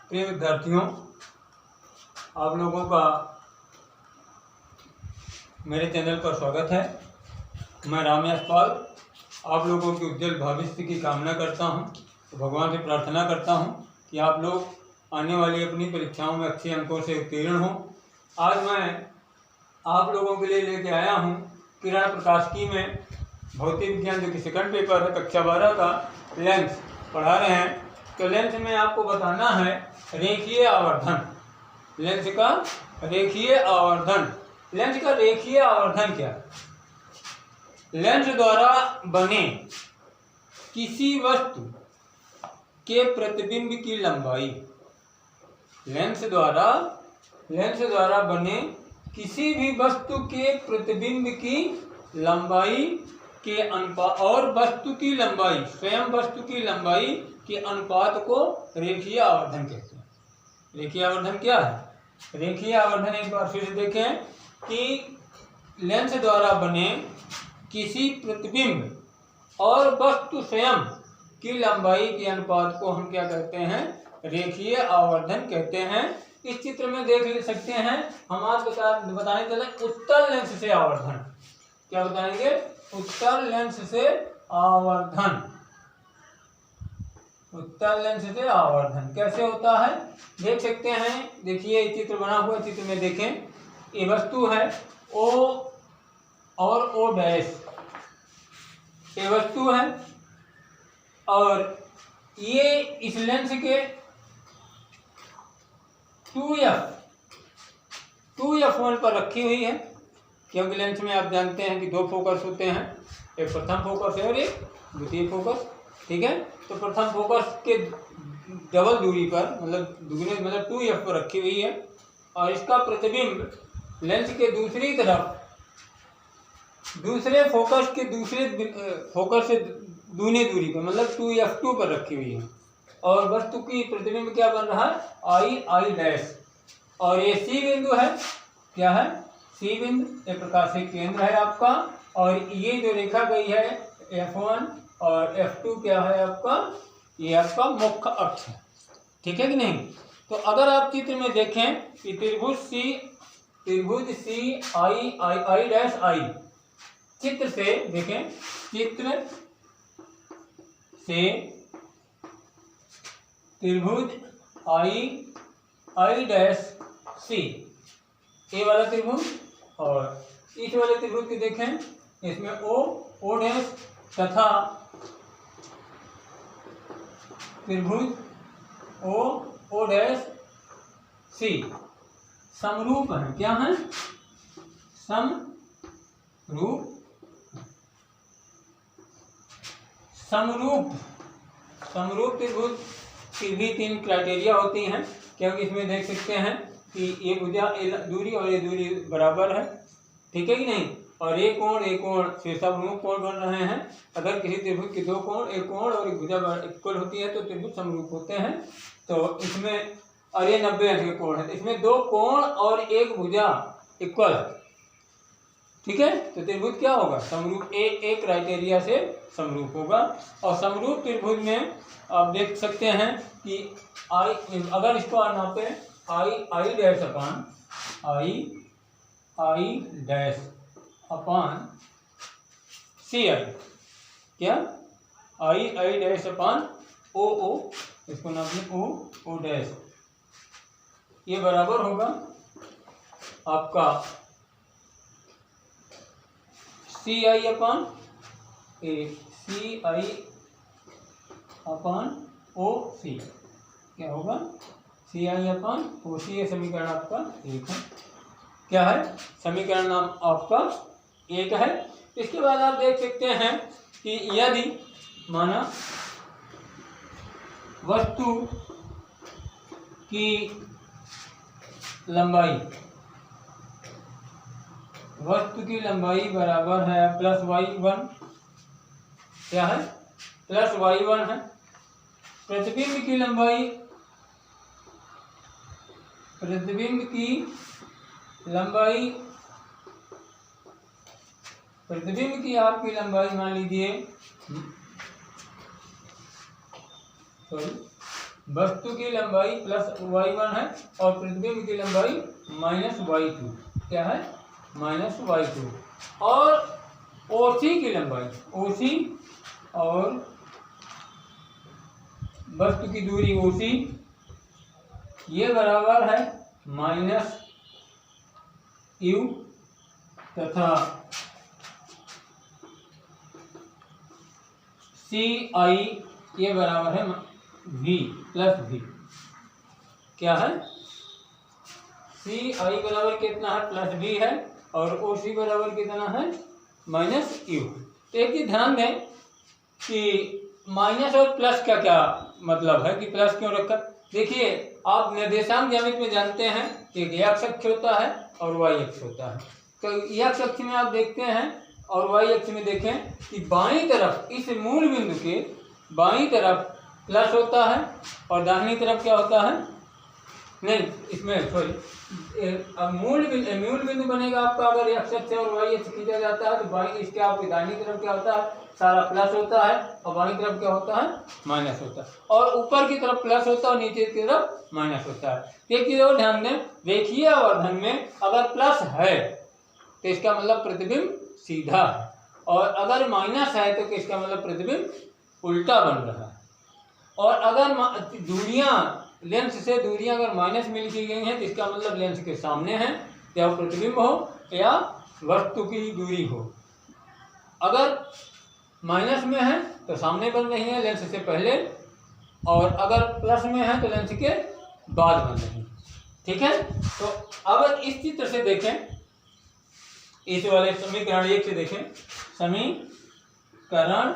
प्रिय विद्यार्थियों, आप लोगों का मेरे चैनल पर स्वागत है। मैं राम यशपाल आप लोगों के उज्जवल भविष्य की कामना करता हूं। तो भगवान से प्रार्थना करता हूं कि आप लोग आने वाली अपनी परीक्षाओं में अच्छे अंकों से उत्तीर्ण हों। आज मैं आप लोगों के लिए लेके आया हूं किरण प्रकाशिकी में भौतिक विज्ञान जो कि सेकंड पेपर है, कक्षा 12 का लेंस पढ़ा रहे हैं। तो लेंस में आपको बताना है रेखीय आवर्धन। लेंस का रेखीय आवर्धन। लेंस का रेखीय आवर्धन क्या है? लेंस द्वारा बने किसी वस्तु के प्रतिबिंब की लंबाई, लेंस द्वारा बने किसी भी वस्तु के प्रतिबिंब की लंबाई के अनुपात और वस्तु की लंबाई, स्वयं वस्तु की लंबाई के अनुपात को रेखीय आवर्धन कहते हैं। रेखीय आवर्धन क्या है? रेखीय आवर्धन एक बार फिर से देखें कि लेंस द्वारा बने किसी प्रतिबिंब और वस्तु स्वयं की लंबाई के अनुपात को हम क्या कहते हैं? रेखीय आवर्धन कहते हैं। इस चित्र में देख सकते हैं। हम आज बताने चले उत्तल लेंस से आवर्धन। क्या बताएंगे? उत्तल लेंस से आवर्धन। उत्तल लेंस से आवर्धन कैसे होता है देख सकते हैं। देखिए चित्र बना हुआ, चित्र में देखें, ये वस्तु है O और O डैश, ये वस्तु है और ये इस लेंस के 2f1 पर रखी हुई है, क्योंकि लेंस में आप जानते हैं कि दो फोकस होते हैं, एक प्रथम फोकस है और एक द्वितीय फोकस। ठीक है, तो प्रथम फोकस के डबल दूरी पर मतलब 2f पर रखी हुई है और इसका प्रतिबिंब लेंस के दूसरी तरफ दूसरे फोकस के दूसरे फोकस से दूनी दूरी पर मतलब 2f2 पर रखी हुई है और वस्तु की प्रतिबिंब क्या बन रहा है? I dash. और ये C बिंदु है। क्या है? C बिंदु, ये प्रकाशिक केंद्र है आपका। और ये जो रेखा गई है F1 और F2 क्या है आपका? ये आपका मुख्य अक्ष है। ठीक है कि नहीं? तो अगर आप चित्र में देखें कि त्रिभुज C I डैश I, चित्र से देखें, चित्र से त्रिभुज I डैश C, ये वाला त्रिभुज और इस वाले त्रिभुज को देखें, इसमें O डैश तथा त्रिभुज O डैश C समरूप है। क्या है? समरूप त्रिभुज की भी 3 क्राइटेरिया होती हैं, क्योंकि इसमें देख सकते हैं कि ये भुजा दूरी और ये दूरी बराबर है। ठीक है कि नहीं? और एक कोण शीर्षाभिमुख कोण बन रहे हैं। अगर किसी त्रिभुज के 2 कोण, एक कोण और एक भुजा इक्वल होती है तो त्रिभुज समरूप होते हैं। तो इसमें और ये 90 अंश के कोण है, तो इसमें 2 कोण और एक भुजा इक्वल है। ठीक है, तो त्रिभुज क्या होगा? समरूप। एक क्राइटेरिया से समरूप होगा। और समरूप त्रिभुज में आप देख सकते हैं कि अगर इसको नापे I डैश अपान CI, क्या? I डैश अपान OO, इसको नापे O डैश, ये बराबर होगा आपका CI अपान OC। क्या होगा? CI अपान OC। ये समीकरण आपका 1 है। क्या है? समीकरण नाम आपका 1 है। इसके बाद आप देख सकते हैं कि यदि माना वस्तु की लंबाई बराबर है +y1। क्या है? +y1 है। प्रतिबिंब की आपकी लंबाई मान लीजिए वस्तु की लंबाई प्लस y1 है और प्रतिबिंब की लंबाई माइनस y2, क्या है माइनस y2, और OC की लंबाई OC और वस्तु की दूरी OC ये बराबर है माइनस u तथा CI ये बराबर है v प्लस v, क्या है CI बराबर कितना है प्लस v है और OC बराबर कितना है माइनस u। तो एक चीज ध्यान दें कि माइनस और प्लस का क्या मतलब है कि प्लस क्यों रखा। देखिए आप निर्देशांक ज्यामिति में जानते हैं कि x अक्ष होता है और y अक्ष होता है। तो x अक्ष में आप देखते हैं और y अक्ष में देखें कि बाईं तरफ इस मूल बिंदु के बाईं तरफ प्लस होता है और दाहिनी तरफ क्या होता है, नहीं इसमें सॉरी मूल बिंदु बनेगा आपका अगर x अक्ष और y अक्ष खींचा जाता है तो बाईं इसके आपकी दाहिनी तरफ क्या होता है सारा प्लस होता है और बाईं तरफ क्या होता है माइनस होता है, और ऊपर की तरफ प्लस होता है और नीचे की तरफ माइनस होता है। एक चीज और ध्यान दें, रेखीय आवर्धन में अगर प्लस है तो इसका मतलब प्रतिबिंब सीधा है और अगर माइनस है तो इसका मतलब प्रतिबिंब उल्टा बन रहा है। और अगर दूरियां लेंस से दूरियां अगर माइनस में लिखी गई हैं तो इसका मतलब लेंस के सामने है, या प्रतिबिंब हो या वस्तु की दूरी हो। अगर माइनस में है तो सामने बन रही है लेंस से पहले, और अगर प्लस में है तो लेंस के बाद बन रही है, ठीक है। तो अब इस चित्र से देखें, इस वाले समीकरण 1 से देखें, समीकरण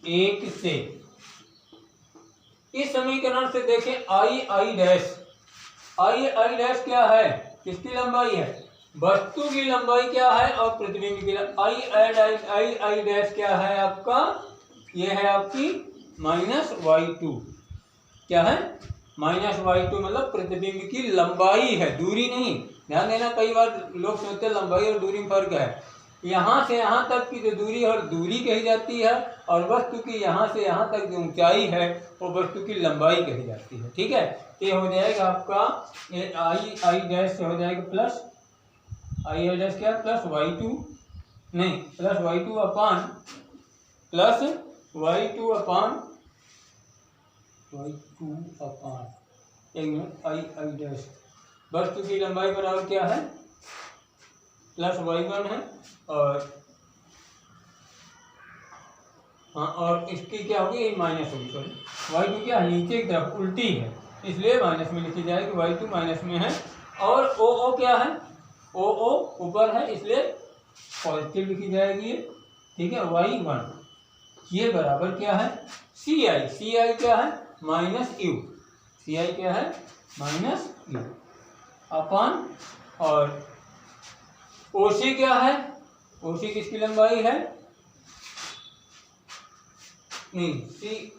1 से इस समीकरण से देखें आई डैश क्या है, किसकी लंबाई है, वस्तु की लंबाई क्या है और प्रतिबिंब की लंबाई। आई डैश क्या है आपका, ये है आपकी माइनस y2, क्या है माइनस y2 मतलब प्रतिबिंब की लंबाई है, दूरी नहीं। ध्यान देना कई बार लोग सोचते हैं लंबाई और दूरी में फर्क है। यहाँ से यहाँ तक की जो दूरी और दूरी कही जाती है और वस्तु की यहाँ से यहाँ तक जो ऊंचाई है वो वस्तु की लंबाई कही जाती है, ठीक है। ये हो जाएगा आपका ये आई डैश से हो जाएगा प्लस आई डैश क्या प्लस y2 नहीं प्लस y2 अपान एक मिनट आई डैश वस्तु की लंबाई बराबर क्या है प्लस y1 है और हाँ और इसकी क्या होगी माइनस होगी, सॉरी y2 क्या नीचे की तरफ उल्टी है इसलिए माइनस में लिखी जाएगी, y2 माइनस में है। और ओ क्या है, ओ ऊपर है इसलिए पॉजिटिव लिखी जाएगी, ठीक है। y1 ये बराबर क्या है सी आई क्या है माइनस यू, सी आई क्या है माइनस यू अपान, और ओसी क्या है, ओसी किसकी लंबाई है, नहीं सी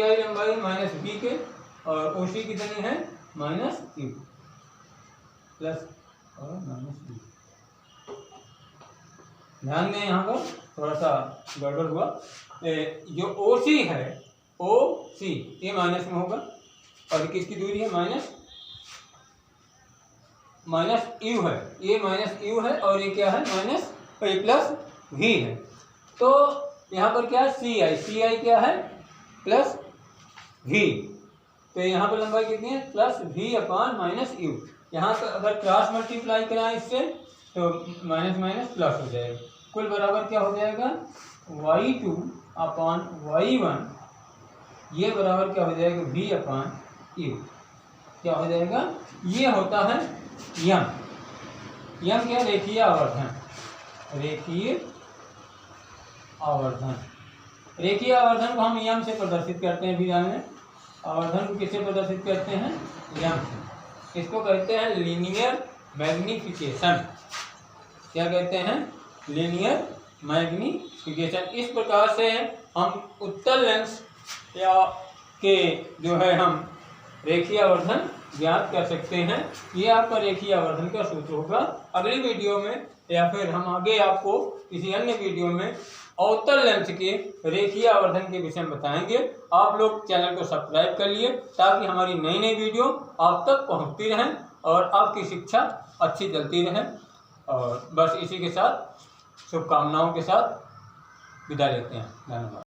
आई लंबाई माइनस बी के और ओसी कितनी है माइनस यू प्लस और माइनस बी। ध्यान दें यहाँ पर थोड़ा सा गड़बड़ हुआ, जो ओसी है ओसी ये माइनस में होगा और किसकी दूरी है माइनस यू है, ये माइनस यू है और ये क्या है माइनस प्लस वी है। तो यहाँ पर क्या है सी आई क्या है प्लस वी, तो यहाँ पर लंबाई कितनी है plus V upon minus you. यहाँ पर अगर क्रॉस मल्टीप्लाई कराएं इससे तो माइनस माइनस प्लस हो जाएगा, कुल बराबर क्या हो जाएगा y2 अपान y1 ये बराबर क्या हो जाएगा v अपान यू, क्या हो जाएगा ये होता है यम क्या रेखीय आवर्धन, रेखीय आवर्धन को हम यम से प्रदर्शित करते हैं। विधान में आवर्धन को किससे प्रदर्शित करते हैं यम से, इसको कहते हैं लीनियर मैग्निफिकेशन, क्या कहते हैं लीनियर मैग्निफिकेशन। इस प्रकार से हम उत्तल लेंस या के जो है हम रेखीय आवर्धन ज्ञात कर सकते हैं। ये आपका रेखीय आवर्धन का सूत्र होगा। अगली वीडियो में या फिर हम आगे आपको किसी अन्य वीडियो में अवतल लेंस के रेखीय आवर्धन के विषय में बताएंगे। आप लोग चैनल को सब्सक्राइब कर लिए ताकि हमारी नई नई वीडियो आप तक पहुंचती रहें और आपकी शिक्षा अच्छी चलती रहे। और बस इसी के साथ शुभकामनाओं के साथ विदा लेते हैं। धन्यवाद।